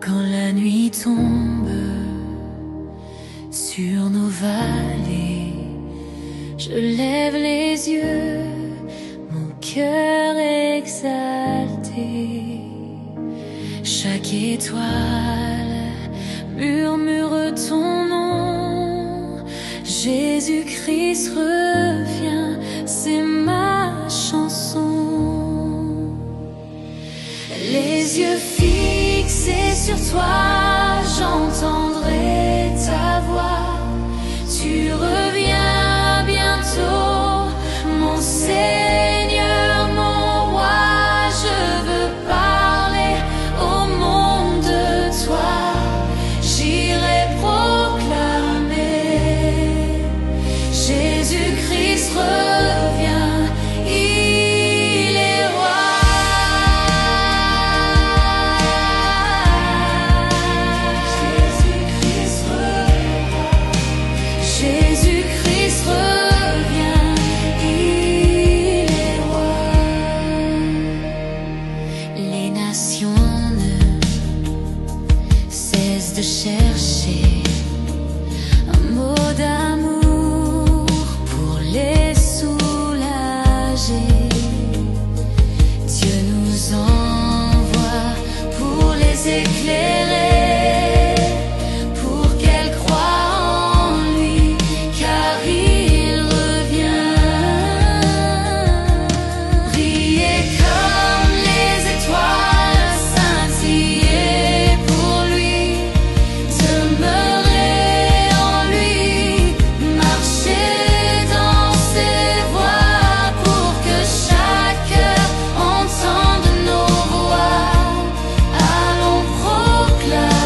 Quand la nuit tombe sur nos vallées, je lève les yeux, mon cœur exalté. Chaque étoile murmure ton nom. Jésus-Christ revient, c'est ma chanson. Les yeux fixés sur toi, j'entendrai ta voix. Tu reviens bientôt, mon Seigneur, mon roi. Je veux parler au monde de toi. J'irai proclamer Jésus-Christ revient, il est roi. Jésus-Christ revient, Jésus-Christ revient, il est roi. Les nations ne cessent de chercher un mot d'amour pour les soulager. Dieu nous envoie pour les éclairer, pour qu'elles croient en lui, car il revient. Brillez comme les étoiles, scintillez pour lui, demeurez en lui, marchez dans ses voies, pour que chaque cœur entende nos voix. Allons proclamer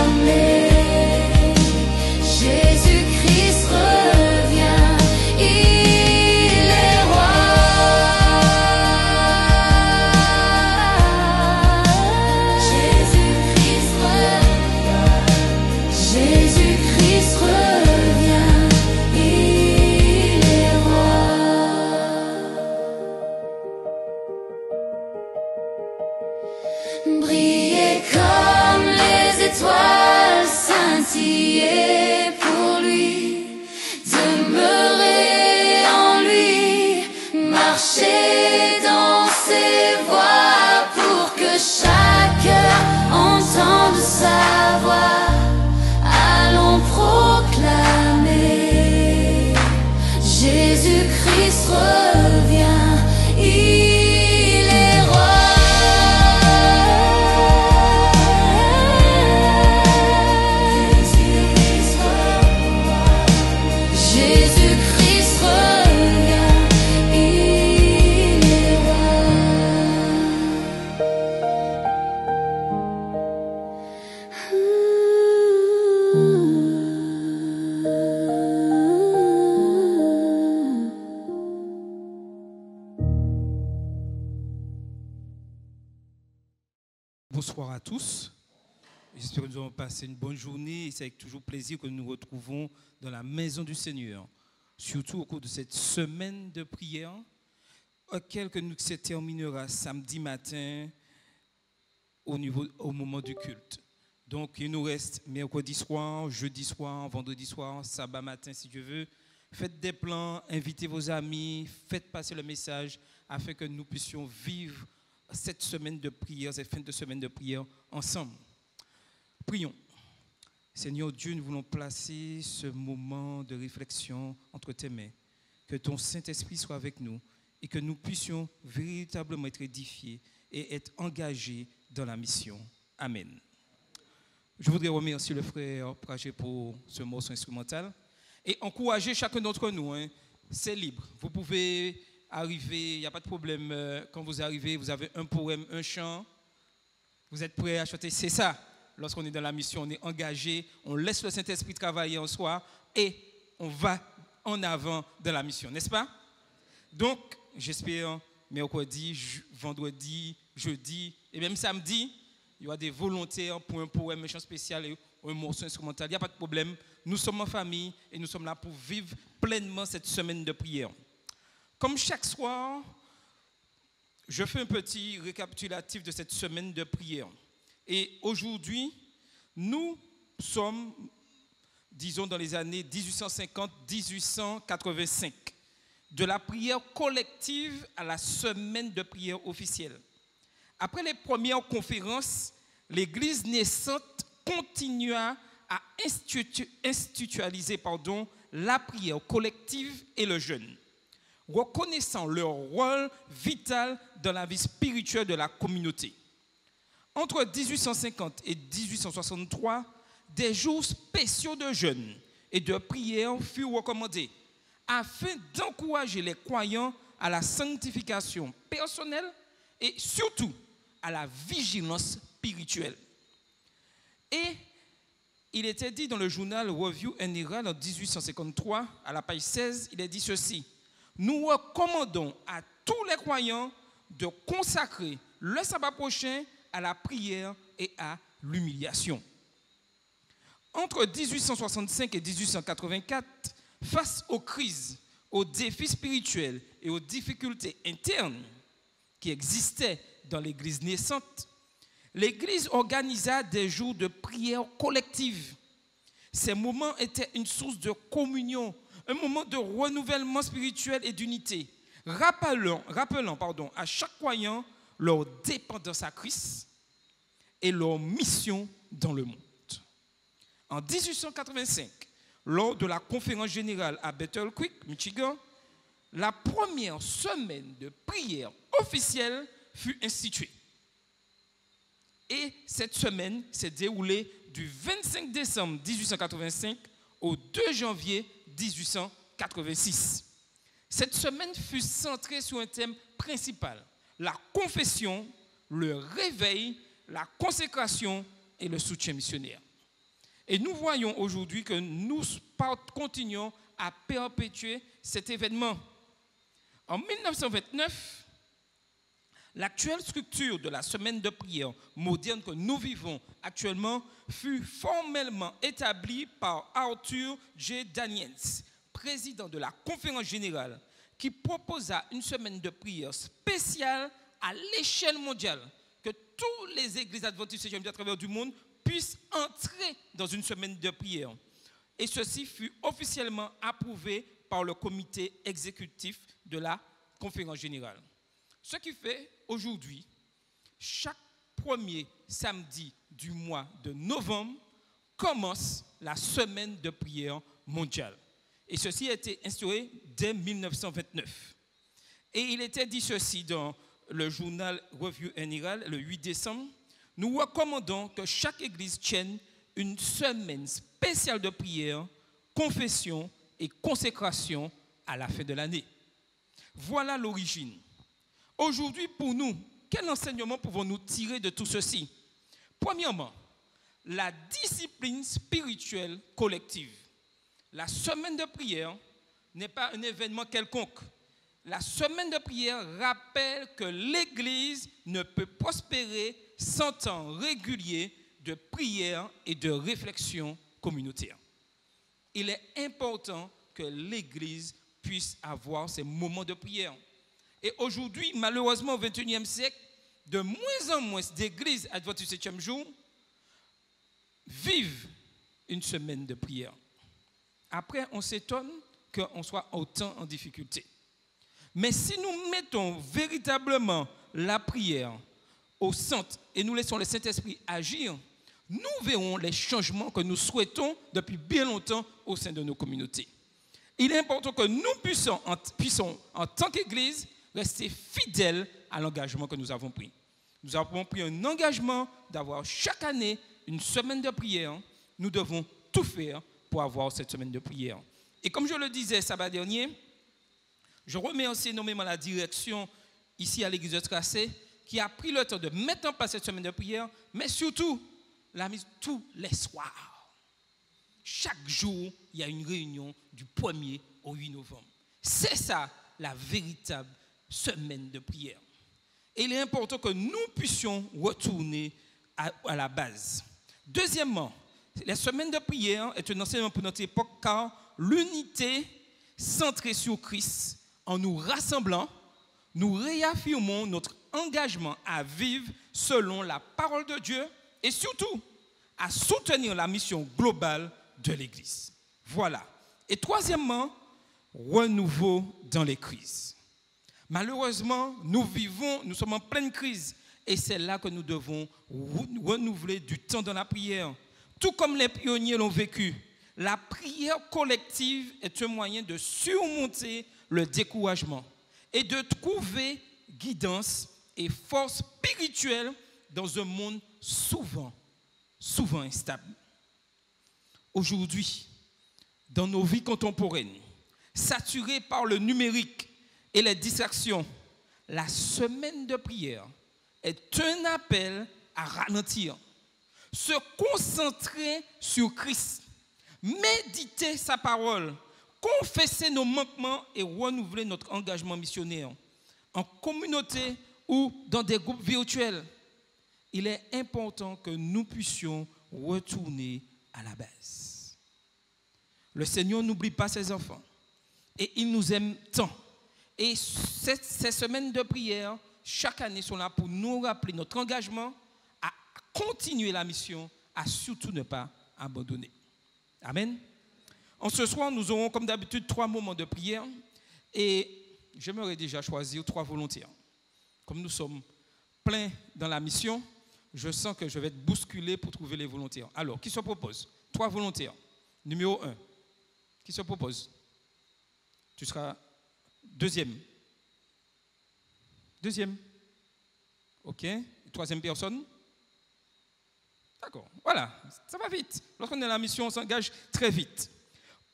Jésus-Christ revient, il est roi. Jésus-Christ revient, Jésus-Christ revient, il est roi. Brillez comme les étoiles, scintillez pour lui, demeurez en lui, marchez dans ses voies, pour que chaque cœur entende sa voix. Allons proclamer Jésus-Christ revient, il est roi. Jésus-Christ revient, Jésus-Christ revient, il est roi. Bonsoir à tous. J'espère que nous allons passer une bonne journée et c'est avec toujours plaisir que nous nous retrouvons dans la maison du Seigneur, surtout au cours de cette semaine de prière, auquel que nous se terminera samedi matin au moment du culte. Donc il nous reste mercredi soir, jeudi soir, vendredi soir, sabbat matin si Dieu veut. Faites des plans, invitez vos amis, faites passer le message afin que nous puissions vivre cette semaine de prière, cette fin de semaine de prière ensemble. Prions. Seigneur Dieu, nous voulons placer ce moment de réflexion entre tes mains. Que ton Saint-Esprit soit avec nous et que nous puissions véritablement être édifiés et être engagés dans la mission. Amen. Je voudrais remercier le frère Praché pour ce morceau instrumental et encourager chacun d'entre nous. C'est libre. Vous pouvez arriver, il n'y a pas de problème. Quand vous arrivez, vous avez un poème, un chant. Vous êtes prêts à chanter, c'est ça. Lorsqu'on est dans la mission, on est engagé, on laisse le Saint-Esprit travailler en soi et on va en avant dans la mission, n'est-ce pas? Donc, j'espère mercredi, vendredi, jeudi et même samedi, il y aura des volontaires pour un poème, un chant spécial et un morceau instrumental. Il n'y a pas de problème. Nous sommes en famille et nous sommes là pour vivre pleinement cette semaine de prière. Comme chaque soir, je fais un petit récapitulatif de cette semaine de prière. Et aujourd'hui, Nous sommes, disons, dans les années 1850-1885, de la prière collective à la semaine de prière officielle. Après les premières conférences, l'Église naissante continua à institutionnaliser la prière collective et le jeûne, reconnaissant leur rôle vital dans la vie spirituelle de la communauté. Entre 1850 et 1863, des jours spéciaux de jeûne et de prière furent recommandés afin d'encourager les croyants à la sanctification personnelle et surtout à la vigilance spirituelle. Et il était dit dans le journal Review and Herald en 1853, à la page 16, il est dit ceci: nous recommandons à tous les croyants de consacrer le sabbat prochain à la prière et à l'humiliation. Entre 1865 et 1884, face aux crises, aux défis spirituels et aux difficultés internes qui existaient dans l'Église naissante, l'Église organisa des jours de prière collective. Ces moments étaient une source de communion, un moment de renouvellement spirituel et d'unité, rappelant à chaque croyant leur dépendance à Christ et leur mission dans le monde. En 1885, lors de la conférence générale à Battle Creek, Michigan, la première semaine de prière officielle fut instituée. Et cette semaine s'est déroulée du 25 décembre 1885 au 2 janvier 1886. Cette semaine fut centrée sur un thème principal: la confession, le réveil, la consécration et le soutien missionnaire. Et nous voyons aujourd'hui que nous continuons à perpétuer cet événement. En 1929, l'actuelle structure de la semaine de prière moderne que nous vivons actuellement fut formellement établie par Arthur J. Daniels, président de la conférence générale, qui proposa une semaine de prière spéciale à l'échelle mondiale, que toutes les églises adventistes à travers du monde puissent entrer dans une semaine de prière. Et ceci fut officiellement approuvé par le comité exécutif de la conférence générale. Ce qui fait aujourd'hui, chaque premier samedi du mois de novembre commence la semaine de prière mondiale. Et ceci a été instauré dès 1929. Et il était dit ceci dans le journal Review and Herald le 8 décembre. Nous recommandons que chaque église tienne une semaine spéciale de prière, confession et consécration à la fin de l'année. Voilà l'origine. Aujourd'hui, pour nous, quel enseignement pouvons-nous tirer de tout ceci? Premièrement, la discipline spirituelle collective. La semaine de prière n'est pas un événement quelconque. La semaine de prière rappelle que l'Église ne peut prospérer sans temps régulier de prière et de réflexion communautaire. Il est important que l'Église puisse avoir ces moments de prière. Et aujourd'hui, malheureusement, au XXIe siècle, de moins en moins d'églises adventistes du 7e jour vivent une semaine de prière. Après, on s'étonne qu'on soit autant en difficulté. Mais si nous mettons véritablement la prière au centre et nous laissons le Saint-Esprit agir, nous verrons les changements que nous souhaitons depuis bien longtemps au sein de nos communautés. Il est important que nous puissions en tant qu'Église, rester fidèles à l'engagement que nous avons pris. Nous avons pris un engagement d'avoir chaque année une semaine de prière. Nous devons tout faire pour avoir cette semaine de prière. Et comme je le disais samedi dernier, je remercie énormément la direction ici à l'église de Tracé qui a pris le temps de mettre en place cette semaine de prière, mais surtout la mise tous les soirs. Chaque jour, il y a une réunion du 1er au 8 novembre. C'est ça la véritable semaine de prière. Et il est important que nous puissions retourner à la base. Deuxièmement, la semaine de prière est un enseignement pour notre époque car l'unité centrée sur Christ, en nous rassemblant, nous réaffirmons notre engagement à vivre selon la parole de Dieu et surtout à soutenir la mission globale de l'Église. Voilà. Et troisièmement, renouveau dans les crises. Malheureusement, nous sommes en pleine crise et c'est là que nous devons renouveler du temps dans la prière. Tout comme les pionniers l'ont vécu, la prière collective est un moyen de surmonter le découragement et de trouver guidance et force spirituelle dans un monde souvent instable. Aujourd'hui, dans nos vies contemporaines, saturées par le numérique et les distractions, la semaine de prière est un appel à ralentir, se concentrer sur Christ, méditer sa parole, confesser nos manquements et renouveler notre engagement missionnaire en communauté ou dans des groupes virtuels. Il est important que nous puissions retourner à la base. Le Seigneur n'oublie pas ses enfants et il nous aime tant. Et ces semaines de prière, chaque année, sont là pour nous rappeler notre engagement à continuer la mission, à surtout ne pas abandonner. Amen. En ce soir, nous aurons comme d'habitude 3 moments de prière et j'aimerais déjà choisir 3 volontaires. Comme nous sommes pleins dans la mission, je sens que je vais être bousculé pour trouver les volontaires. Alors, qui se propose? 3 volontaires. Numéro 1. Qui se propose? Tu seras deuxième. Deuxième. OK. 3e personne? D'accord. Voilà. Ça va vite. Lorsqu'on est dans la mission, on s'engage très vite.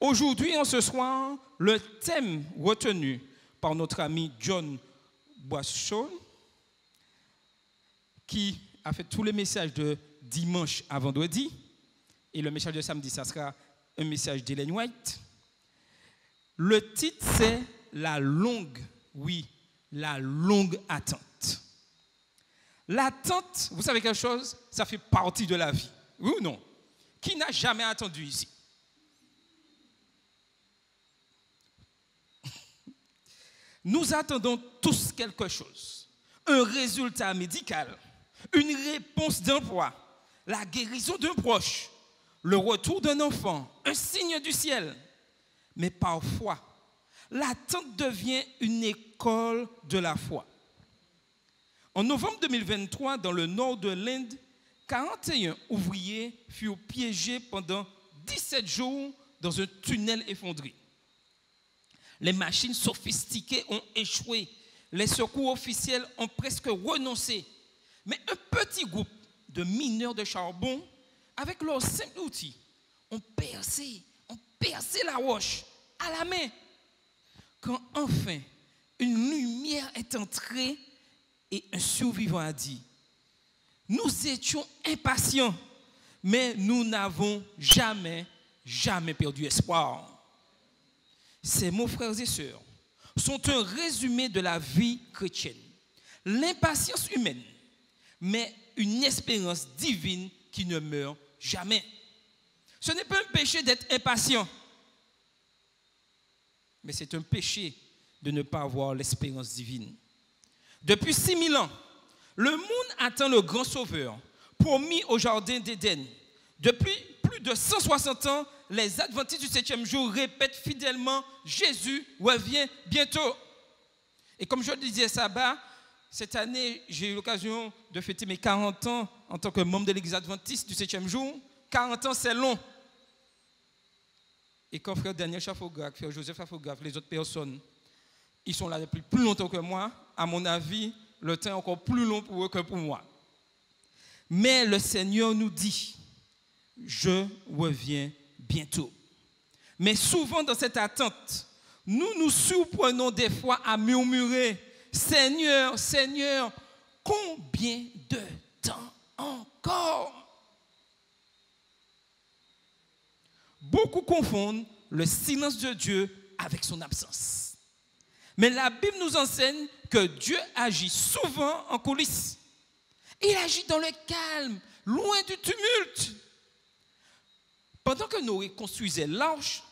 Aujourd'hui, en ce soir, le thème retenu par notre ami John Boisseau, qui a fait tous les messages de dimanche à vendredi, et le message de samedi, ça sera un message d'Ellen White. Le titre, c'est la longue attente. L'attente, vous savez quelque chose? Ça fait partie de la vie. Oui ou non? Qui n'a jamais attendu ici? Nous attendons tous quelque chose. Un résultat médical, une réponse d'emploi, la guérison d'un proche, le retour d'un enfant, un signe du ciel. Mais parfois, l'attente devient une école de la foi. En novembre 2023, dans le nord de l'Inde, 41 ouvriers furent piégés pendant 17 jours dans un tunnel effondré. Les machines sophistiquées ont échoué. Les secours officiels ont presque renoncé. Mais un petit groupe de mineurs de charbon, avec leurs simples outils, ont percé la roche à la main. Quand enfin une lumière est entrée et un survivant a dit: nous étions impatients, mais nous n'avons jamais perdu espoir. Ces mots, frères et sœurs, sont un résumé de la vie chrétienne. L'impatience humaine, mais une espérance divine qui ne meurt jamais. Ce n'est pas un péché d'être impatient, mais c'est un péché de ne pas avoir l'espérance divine. Depuis 6000 ans, le monde attend le grand sauveur, promis au jardin d'Éden. Depuis plus de 160 ans, les adventistes du 7e jour répètent fidèlement: Jésus revient bientôt. Et comme je le disais sabbat, cette année, j'ai eu l'occasion de fêter mes 40 ans en tant que membre de l'église adventiste du 7e jour. 40 ans, c'est long. Et quand frère Daniel Chafographe, frère Joseph Chafographe, les autres personnes, ils sont là depuis plus longtemps que moi, à mon avis, le temps est encore plus long pour eux que pour moi. Mais le Seigneur nous dit: je reviens bientôt. Mais souvent dans cette attente, nous nous surprenons des fois à murmurer: Seigneur, Seigneur, combien de temps encore? Beaucoup confondent le silence de Dieu avec son absence. Mais la Bible nous enseigne que Dieu agit souvent en coulisses. Il agit dans le calme, loin du tumulte. Pendant que Noé construisait l'arche,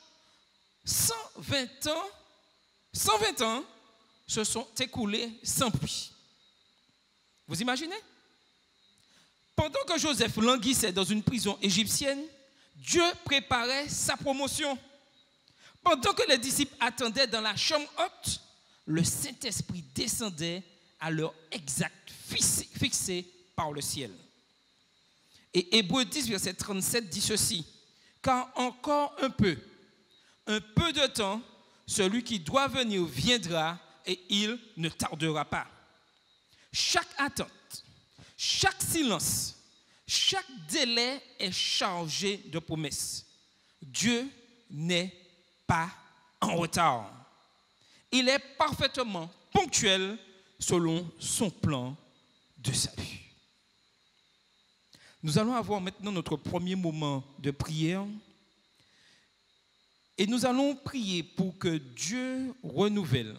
120 ans se sont écoulés sans pluie. Vous imaginez? Pendant que Joseph languissait dans une prison égyptienne, Dieu préparait sa promotion. Pendant que les disciples attendaient dans la chambre haute, le Saint-Esprit descendait à l'heure exacte fixée par le ciel. Et Hébreux 10, verset 37 dit ceci: car encore un peu de temps, celui qui doit venir viendra et il ne tardera pas. Chaque attente, chaque silence, chaque délai est chargé de promesses. Dieu n'est pas en retard. Il est parfaitement ponctuel selon son plan de salut. Nous allons avoir maintenant notre premier moment de prière et nous allons prier pour que Dieu renouvelle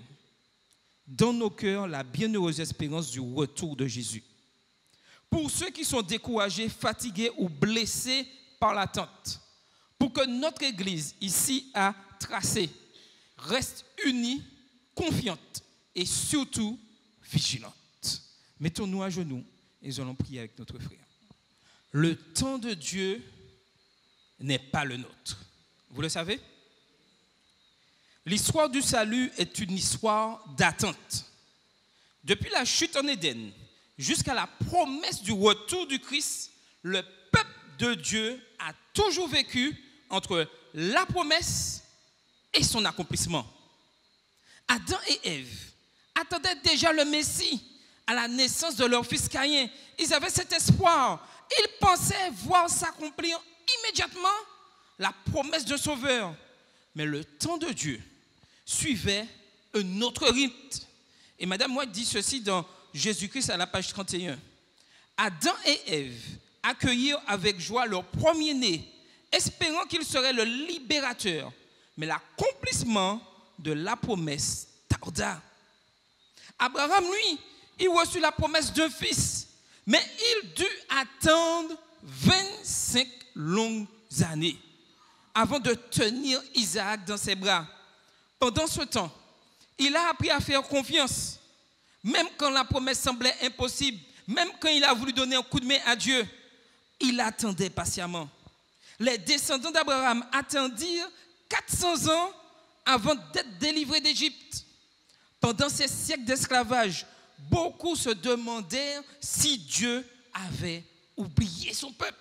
dans nos cœurs la bienheureuse espérance du retour de Jésus. Pour ceux qui sont découragés, fatigués ou blessés par l'attente, pour que notre Église ici à Tracé reste unie, confiante et surtout vigilante. Mettons-nous à genoux et nous allons prier avec notre frère. Le temps de Dieu n'est pas le nôtre. Vous le savez? L'histoire du salut est une histoire d'attente. Depuis la chute en Éden jusqu'à la promesse du retour du Christ, le peuple de Dieu a toujours vécu entre la promesse et son accomplissement. Adam et Ève attendaient déjà le Messie à la naissance de leur fils Caïn. Ils avaient cet espoir. Ils pensaient voir s'accomplir immédiatement la promesse d'un sauveur. Mais le temps de Dieu suivait un autre rythme. Et Madame White dit ceci dans Jésus-Christ à la page 31. Adam et Ève accueillirent avec joie leur premier-né, espérant qu'il serait le libérateur. Mais l'accomplissement de la promesse tarda. Abraham, lui, il reçut la promesse d'un fils, mais il dut attendre 25 longues années avant de tenir Isaac dans ses bras. Pendant ce temps, il a appris à faire confiance, même quand la promesse semblait impossible, même quand il a voulu donner un coup de main à Dieu, il attendait patiemment. Les descendants d'Abraham attendirent 400 ans avant d'être délivrés d'Égypte. Pendant ces siècles d'esclavage, beaucoup se demandèrent si Dieu avait oublié son peuple.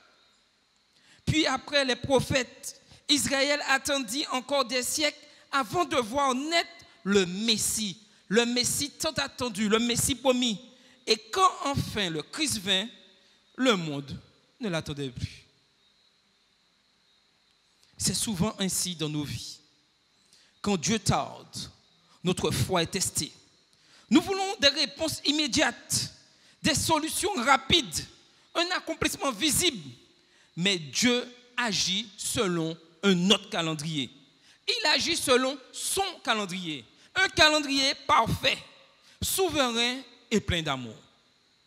Puis après les prophètes, Israël attendit encore des siècles avant de voir naître le Messie tant attendu, le Messie promis. Et quand enfin le Christ vint, le monde ne l'attendait plus. C'est souvent ainsi dans nos vies. Quand Dieu tarde, notre foi est testée. Nous voulons des réponses immédiates, des solutions rapides, un accomplissement visible. Mais Dieu agit selon un autre calendrier. Il agit selon son calendrier. Un calendrier parfait, souverain et plein d'amour.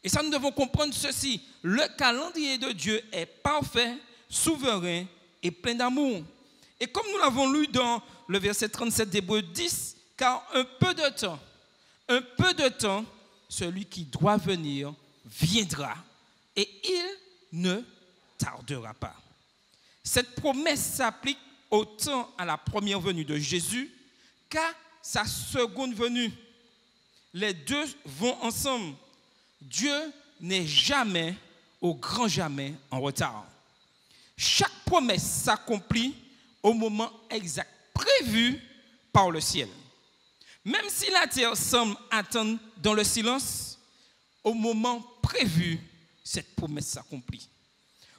Et ça, nous devons comprendre ceci. Le calendrier de Dieu est parfait, souverain et plein d'amour. Et comme nous l'avons lu dans le verset 37 d'Hébreux 10, car un peu de temps, celui qui doit venir viendra et il ne tardera pas. Cette promesse s'applique autant à la première venue de Jésus qu'à sa seconde venue. Les deux vont ensemble. Dieu n'est jamais, au grand jamais, en retard. Chaque promesse s'accomplit au moment exact prévu par le ciel. Même si la terre semble attendre dans le silence, au moment prévu, cette promesse s'accomplit.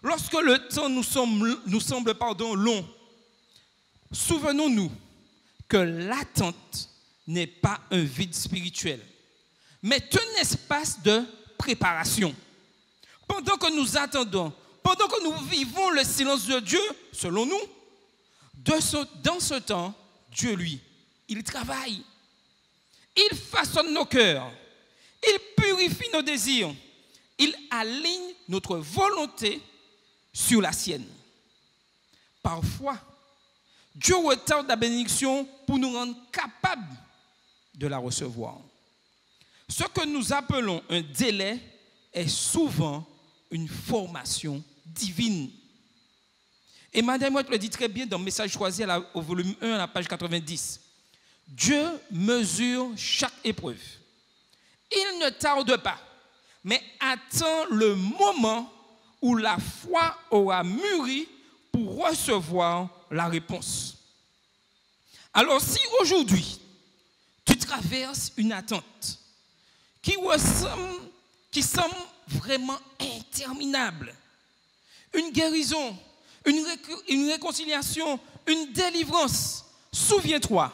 Lorsque le temps nous semble long, souvenons-nous que l'attente n'est pas un vide spirituel, mais un espace de préparation. Pendant que nous attendons, pendant que nous vivons le silence de Dieu, selon nous, dans ce temps, Dieu, lui, il travaille. Il façonne nos cœurs. Il purifie nos désirs. Il aligne notre volonté sur la sienne. Parfois, Dieu retarde la bénédiction pour nous rendre capables de la recevoir. Ce que nous appelons un délai est souvent une formation divine. Et Madame White le dit très bien dans le message choisi au volume 1 à la page 90. Dieu mesure chaque épreuve. Il ne tarde pas, mais attend le moment où la foi aura mûri pour recevoir la réponse. Alors si aujourd'hui, tu traverses une attente qui semble vraiment interminable, une guérison, une réconciliation, une délivrance, souviens-toi,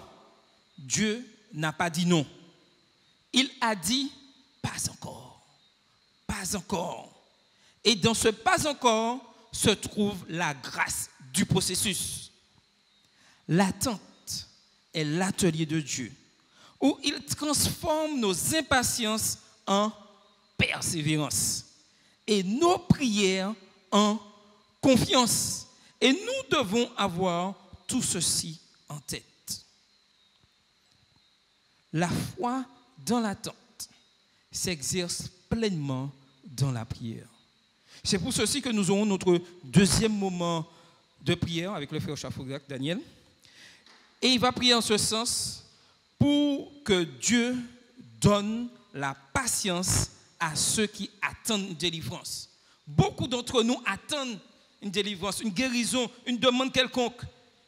Dieu n'a pas dit non. Il a dit pas encore, pas encore. Et dans ce pas encore se trouve la grâce du processus. L'attente est l'atelier de Dieu, où il transforme nos impatiences en persévérance et nos prières en confiance. Et nous devons avoir tout ceci en tête. La foi dans l'attente s'exerce pleinement dans la prière. C'est pour ceci que nous aurons notre deuxième moment de prière avec le frère Chafougak, Daniel. Et il va prier en ce sens pour que Dieu donne la patience à ceux qui attendent une délivrance. Beaucoup d'entre nous attendent une délivrance, une guérison, une demande quelconque.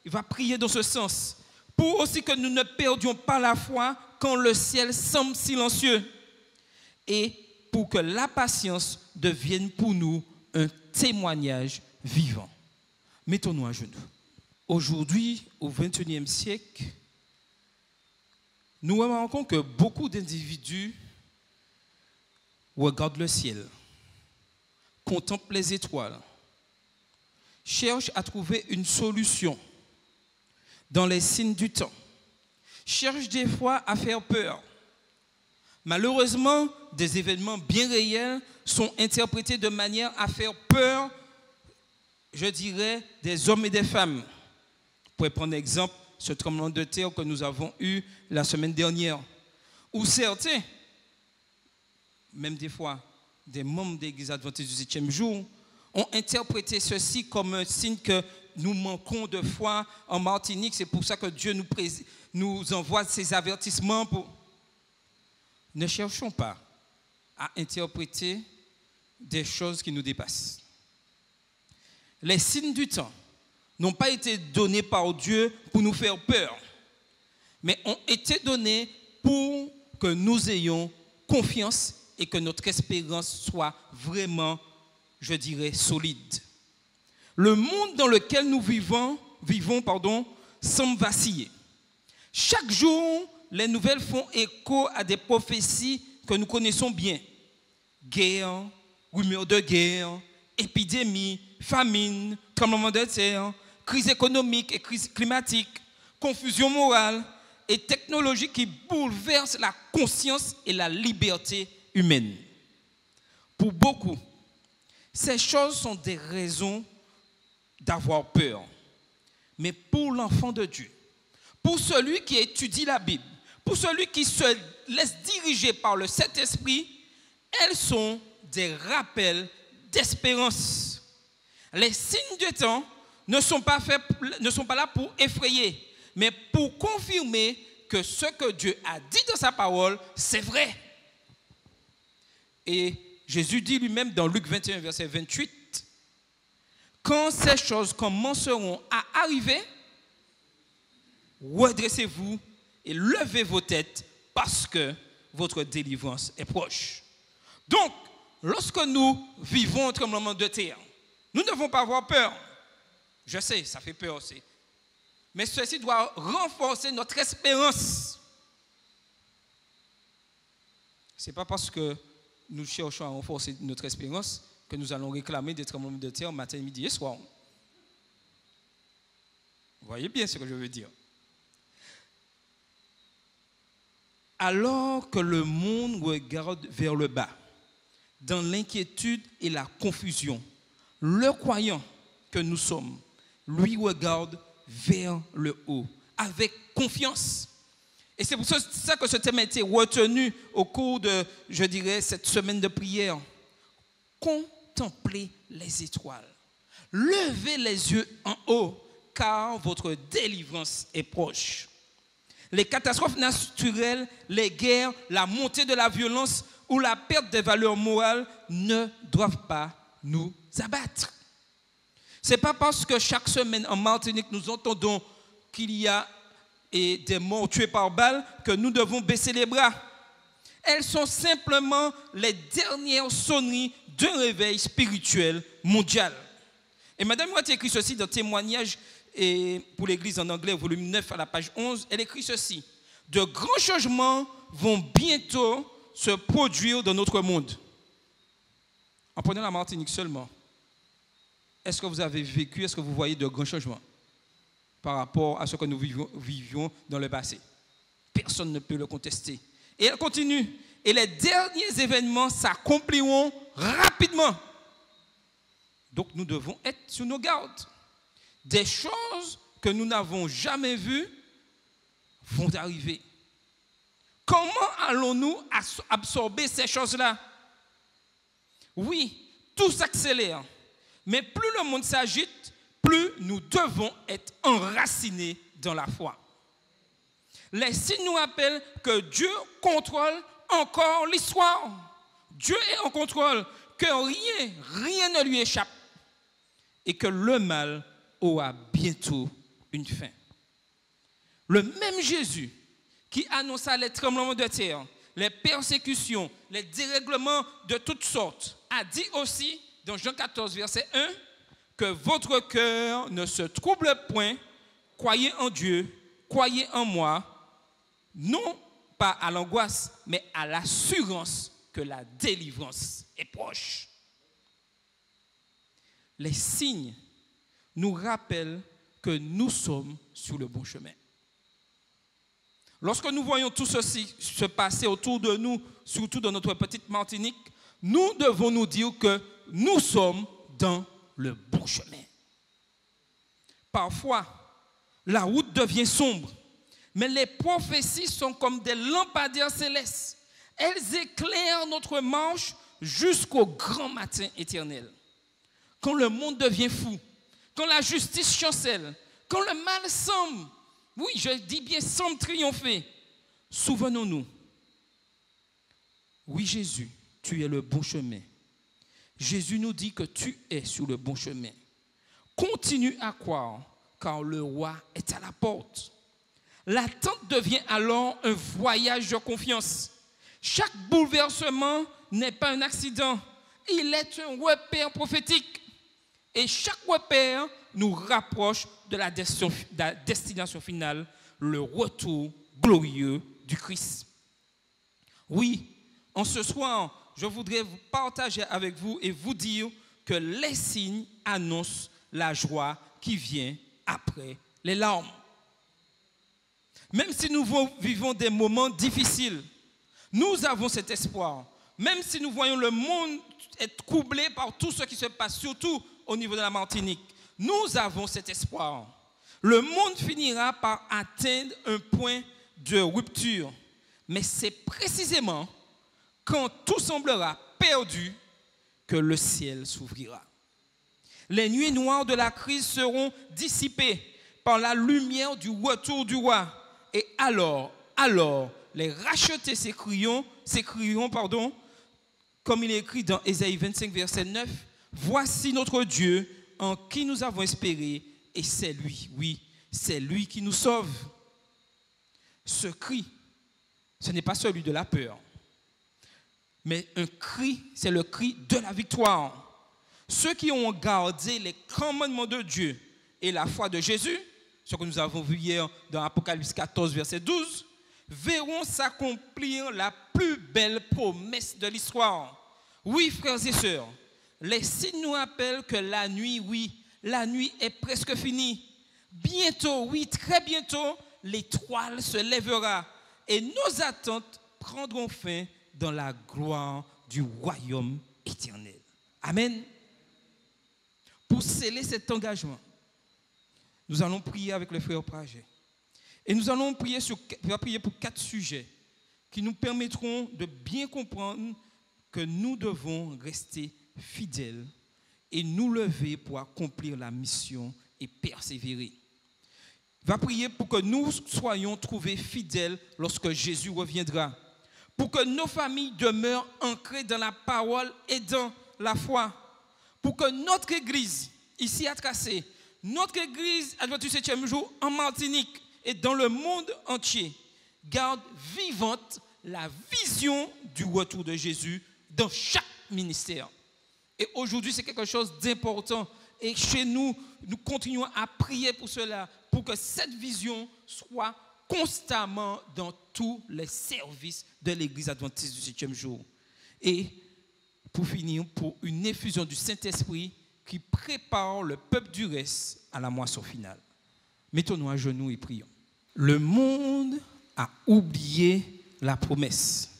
Il va prier dans ce sens pour aussi que nous ne perdions pas la foi quand le ciel semble silencieux et pour que la patience devienne pour nous un témoignage vivant. Mettons-nous à genoux. Aujourd'hui, au XXIe siècle, nous remarquons que beaucoup d'individus regardent le ciel, contemplent les étoiles, cherchent à trouver une solution dans les signes du temps, cherchent des fois à faire peur. Malheureusement, des événements bien réels sont interprétés de manière à faire peur, je dirais, des hommes et des femmes. Vous pouvez prendre exemple ce tremblement de terre que nous avons eu la semaine dernière, où certains, même des fois, des membres de l'Église adventiste du 7e jour, ont interprété ceci comme un signe que nous manquons de foi en Martinique. C'est pour ça que Dieu nous envoie ces avertissements. Ne cherchons pas à interpréter des choses qui nous dépassent. Les signes du temps n'ont pas été donnés par Dieu pour nous faire peur, mais ont été donnés pour que nous ayons confiance et que notre espérance soit vraiment, je dirais, solide. Le monde dans lequel nous vivons, semble vaciller. Chaque jour, les nouvelles font écho à des prophéties que nous connaissons bien. Guerre, rumeurs de guerre, épidémie, famine, tremblement de terre, crise économique et crise climatique, confusion morale et technologique qui bouleversent la conscience et la liberté humaine. Pour beaucoup, ces choses sont des raisons d'avoir peur. Mais pour l'enfant de Dieu, pour celui qui étudie la Bible, pour celui qui se laisse diriger par le Saint-Esprit, elles sont des rappels d'espérance. Les signes du temps ne sont pas là pour effrayer, mais pour confirmer que ce que Dieu a dit dans sa parole, c'est vrai. Et Jésus dit lui-même dans Luc 21, verset 28, « Quand ces choses commenceront à arriver, redressez-vous et levez vos têtes parce que votre délivrance est proche. » Donc, lorsque nous vivons un tremblement de terre, nous ne devons pas avoir peur. Je sais, ça fait peur aussi. Mais ceci doit renforcer notre espérance. Ce n'est pas parce que nous cherchons à renforcer notre espérance que nous allons réclamer des tremblements de terre matin, midi et soir. Vous voyez bien ce que je veux dire. Alors que le monde regarde vers le bas, dans l'inquiétude et la confusion, le croyant que nous sommes, lui regarde vers le haut, avec confiance. Et c'est pour ça que ce thème a été retenu au cours de, je dirais, cette semaine de prière. Qu'ont contemplez les étoiles. Levez les yeux en haut, car votre délivrance est proche. Les catastrophes naturelles, les guerres, la montée de la violence ou la perte des valeurs morales ne doivent pas nous abattre. Ce n'est pas parce que chaque semaine en Martinique, nous entendons qu'il y a des morts tués par balles que nous devons baisser les bras. Elles sont simplement les dernières sonneries d'un réveil spirituel mondial. Et Madame Watt écrit ceci dans Témoignage pour l'Église en anglais, volume 9 à la page 11. Elle écrit ceci: de grands changements vont bientôt se produire dans notre monde. En prenant la Martinique seulement, est-ce que vous avez vécu, est-ce que vous voyez de grands changements par rapport à ce que nous vivions dans le passé? Personne ne peut le contester. Et elle continue. Et les derniers événements s'accompliront rapidement. Donc nous devons être sur nos gardes. Des choses que nous n'avons jamais vues vont arriver. Comment allons-nous absorber ces choses-là? Oui, tout s'accélère. Mais plus le monde s'agite, plus nous devons être enracinés dans la foi. Les signes nous rappellent que Dieu contrôle encore l'histoire. Dieu est en contrôle, que rien ne lui échappe et que le mal aura bientôt une fin. Le même Jésus qui annonça les tremblements de terre, les persécutions, les dérèglements de toutes sortes, a dit aussi dans Jean 14, verset 1, que votre cœur ne se trouble point, croyez en Dieu, croyez en moi, non pas à l'angoisse, mais à l'assurance que la délivrance est proche. Les signes nous rappellent que nous sommes sur le bon chemin. Lorsque nous voyons tout ceci se passer autour de nous, surtout dans notre petite Martinique, nous devons nous dire que nous sommes dans le bon chemin. Parfois, la route devient sombre, mais les prophéties sont comme des lampadaires célestes. Elles éclairent notre marche jusqu'au grand matin éternel. Quand le monde devient fou, quand la justice chancelle, quand le mal semble, oui, je dis bien semble triompher, souvenons-nous. Oui, Jésus, tu es le bon chemin. Jésus nous dit que tu es sur le bon chemin. Continue à croire, car le roi est à la porte. L'attente devient alors un voyage de confiance. Chaque bouleversement n'est pas un accident, il est un repère prophétique. Et chaque repère nous rapproche de la destination finale, le retour glorieux du Christ. Oui, en ce soir, je voudrais vous partager avec vous et vous dire que les signes annoncent la joie qui vient après les larmes. Même si nous vivons des moments difficiles, nous avons cet espoir. Même si nous voyons le monde être troublé par tout ce qui se passe, surtout au niveau de la Martinique, nous avons cet espoir. Le monde finira par atteindre un point de rupture. Mais c'est précisément quand tout semblera perdu que le ciel s'ouvrira. Les nuits noires de la crise seront dissipées par la lumière du retour du roi. Et alors, les rachetés s'écrieront, comme il est écrit dans Ésaïe 25, verset 9, « Voici notre Dieu en qui nous avons espéré, et c'est lui, oui, c'est lui qui nous sauve. » Ce cri, ce n'est pas celui de la peur, mais un cri, c'est le cri de la victoire. Ceux qui ont gardé les commandements de Dieu et la foi de Jésus, ce que nous avons vu hier dans Apocalypse 14, verset 12, verront s'accomplir la plus belle promesse de l'histoire. Oui, frères et sœurs, les signes nous rappellent que la nuit, oui, la nuit est presque finie. Bientôt, oui, très bientôt, l'étoile se lèvera et nos attentes prendront fin dans la gloire du royaume éternel. Amen. Pour sceller cet engagement, nous allons prier avec le frère Praget. Et nous allons prier pour 4 sujets qui nous permettront de bien comprendre que nous devons rester fidèles et nous lever pour accomplir la mission et persévérer. Va prier pour que nous soyons trouvés fidèles lorsque Jésus reviendra. Pour que nos familles demeurent ancrées dans la parole et dans la foi. Pour que notre église, ici à Tracé, notre église Adventiste du 7e jour en Martinique et dans le monde entier, garde vivante la vision du retour de Jésus dans chaque ministère. Et aujourd'hui, c'est quelque chose d'important. Et chez nous, nous continuons à prier pour cela, pour que cette vision soit constamment dans tous les services de l'Église adventiste du 7e jour. Et pour finir, pour une effusion du Saint-Esprit qui prépare le peuple du reste à la moisson finale. Mettons-nous à genoux et prions. Le monde a oublié la promesse.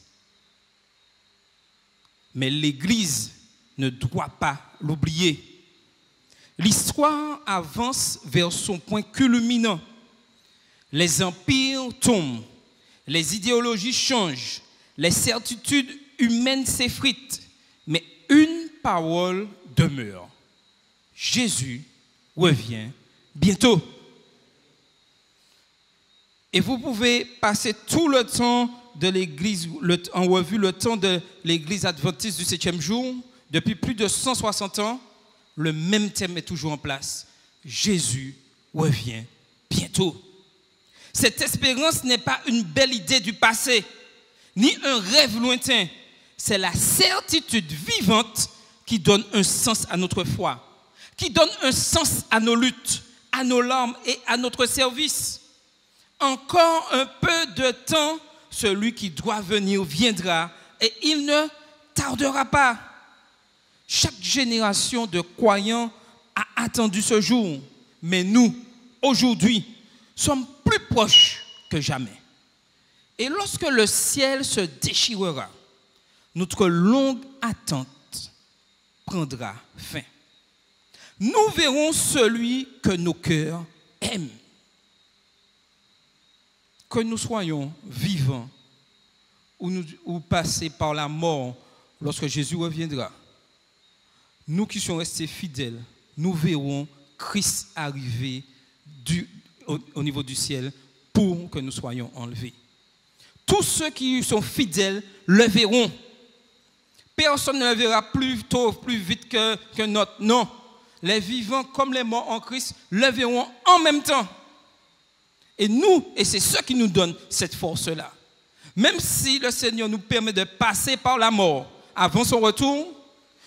Mais l'Église ne doit pas l'oublier. L'histoire avance vers son point culminant. Les empires tombent, les idéologies changent, les certitudes humaines s'effritent, mais une parole demeure. Jésus revient bientôt. Et vous pouvez passer tout le temps de l'Église, en revue le temps de l'Église adventiste du 7e jour, depuis plus de 160 ans, le même thème est toujours en place. Jésus revient bientôt. Cette espérance n'est pas une belle idée du passé, ni un rêve lointain. C'est la certitude vivante qui donne un sens à notre foi, qui donne un sens à nos luttes, à nos larmes et à notre service. Encore un peu de temps, celui qui doit venir viendra et il ne tardera pas. Chaque génération de croyants a attendu ce jour, mais nous, aujourd'hui, sommes plus proches que jamais. Et lorsque le ciel se déchirera, notre longue attente prendra fin. Nous verrons celui que nos cœurs aiment. Que nous soyons vivants ou passés par la mort lorsque Jésus reviendra. Nous qui sommes restés fidèles, nous verrons Christ arriver au niveau du ciel pour que nous soyons enlevés. Tous ceux qui sont fidèles le verront. Personne ne le verra plus tôt, plus vite qu'un autre. Non, les vivants comme les morts en Christ le verront en même temps. Et c'est ce qui nous donne cette force-là. Même si le Seigneur nous permet de passer par la mort avant son retour,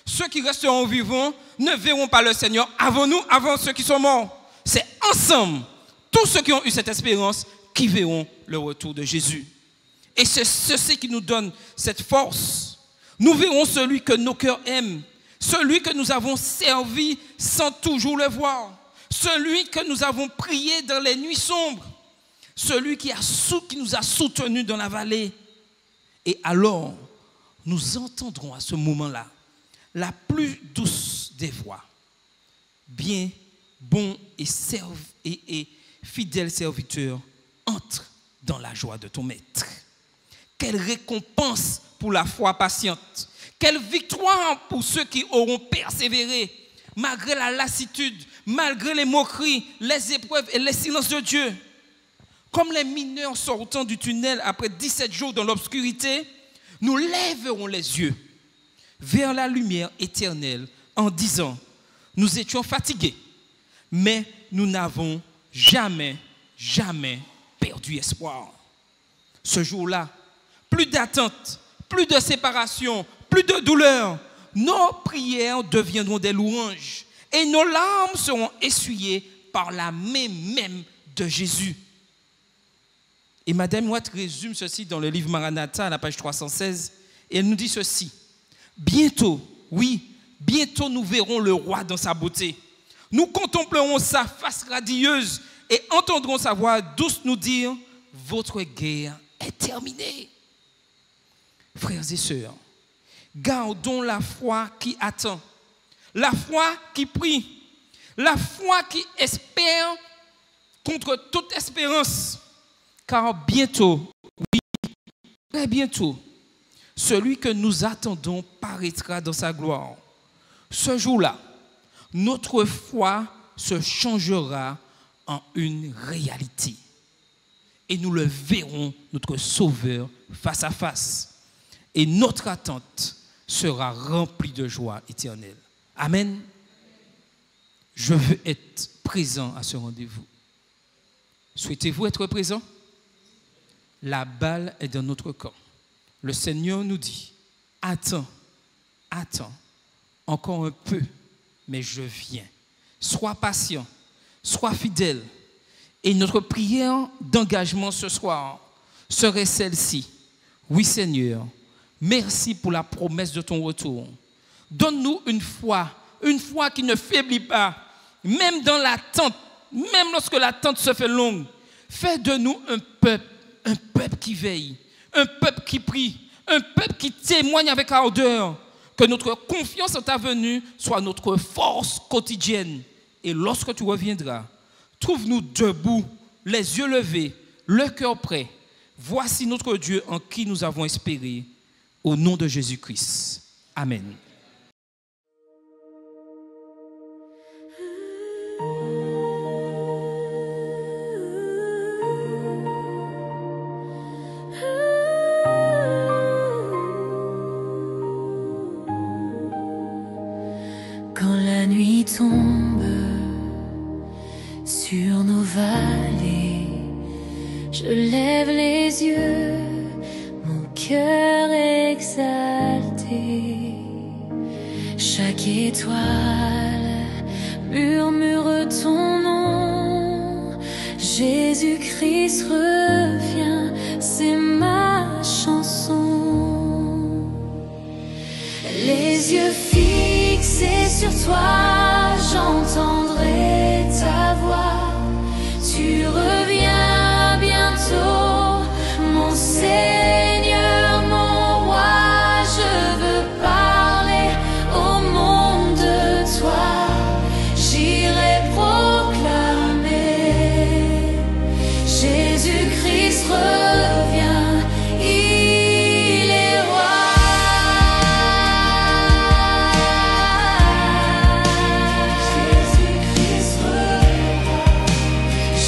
ceux qui resteront vivants ne verront pas le Seigneur avant nous, avant ceux qui sont morts. C'est ensemble, tous ceux qui ont eu cette espérance, qui verront le retour de Jésus. Et c'est ceci qui nous donne cette force. Nous verrons celui que nos cœurs aiment, celui que nous avons servi sans toujours le voir, celui que nous avons prié dans les nuits sombres, celui qui nous a soutenus dans la vallée. Et alors, nous entendrons à ce moment-là la plus douce des voix. Bien, bon et fidèle serviteur, entre dans la joie de ton maître. Quelle récompense pour la foi patiente. Quelle victoire pour ceux qui auront persévéré, malgré la lassitude, malgré les moqueries, les épreuves et les silences de Dieu. Comme les mineurs sortant du tunnel après 17 jours dans l'obscurité, nous lèverons les yeux vers la lumière éternelle en disant, nous étions fatigués, mais nous n'avons jamais perdu espoir. Ce jour-là, plus d'attente, plus de séparation, plus de douleur. Nos prières deviendront des louanges et nos larmes seront essuyées par la main même de Jésus. Et Madame Watt résume ceci dans le livre Maranatha à la page 316 et elle nous dit ceci. Bientôt, oui, bientôt nous verrons le roi dans sa beauté. Nous contemplerons sa face radieuse et entendrons sa voix douce nous dire « Votre guerre est terminée ». Frères et sœurs, gardons la foi qui attend, la foi qui prie, la foi qui espère contre toute espérance. Car bientôt, oui, très bientôt, celui que nous attendons paraîtra dans sa gloire. Ce jour-là, notre foi se changera en une réalité. Et nous le verrons, notre Sauveur, face à face. Et notre attente sera remplie de joie éternelle. Amen. Je veux être présent à ce rendez-vous. Souhaitez-vous être présent? La balle est dans notre camp. Le Seigneur nous dit, attends, encore un peu, mais je viens. Sois patient, sois fidèle. Et notre prière d'engagement ce soir serait celle-ci. Oui Seigneur, merci pour la promesse de ton retour. Donne-nous une foi qui ne faiblit pas, même dans l'attente, même lorsque l'attente se fait longue. Fais de nous un peuple qui veille, un peuple qui prie, un peuple qui témoigne avec ardeur. Que notre confiance en ta venue soit notre force quotidienne. Et lorsque tu reviendras, trouve-nous debout, les yeux levés, le cœur prêt. Voici notre Dieu en qui nous avons espéré. Au nom de Jésus-Christ. Amen. Quand la nuit tombe sur nos vallées, je lève les yeux, mon cœur exalté. Chaque étoile murmure ton nom. Jésus-Christ revient, c'est ma chanson. Les yeux fixés sur toi, j'entendrai ta voix. Tu reviens bientôt, mon Seigneur, mon roi. Je veux parler au monde de toi. J'irai proclamer Jésus-Christ revient, il est roi.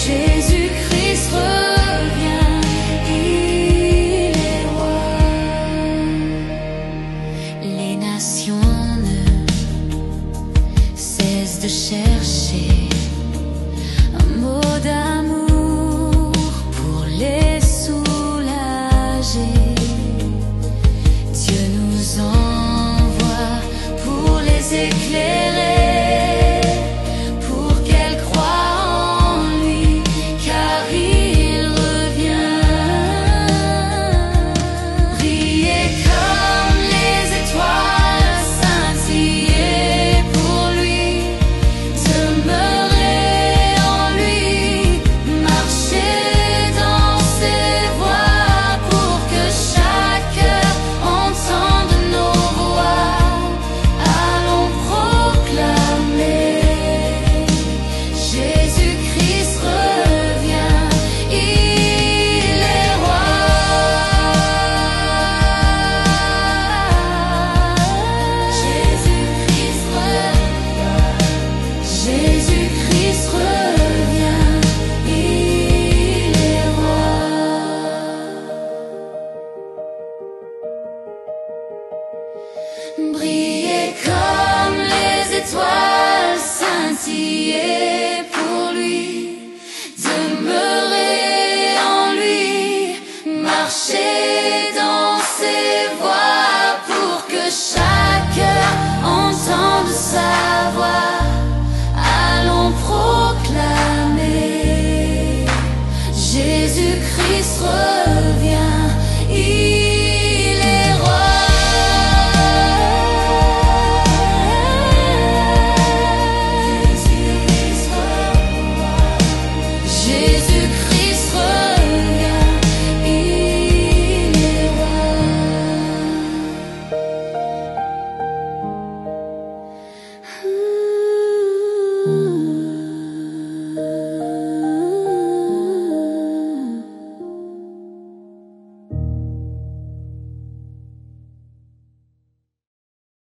Jésus-Christ revient, il est roi. Les nations ne cessent de chercher un mot d'amour pour les soulager. Dieu nous envoie pour les éclairer, pour qu'elles croient en lui, car il revient. Brillez comme les étoiles, scintillez pour lui, demeurez en lui, marchez dans ses voies, pour que chaque cœur entende nos voix. Allons proclamer Jésus-Christ revient, il est roi. Jésus-Christ revient, Jésus-Christ revient, il est roi. Brillez comme les étoiles, scintillez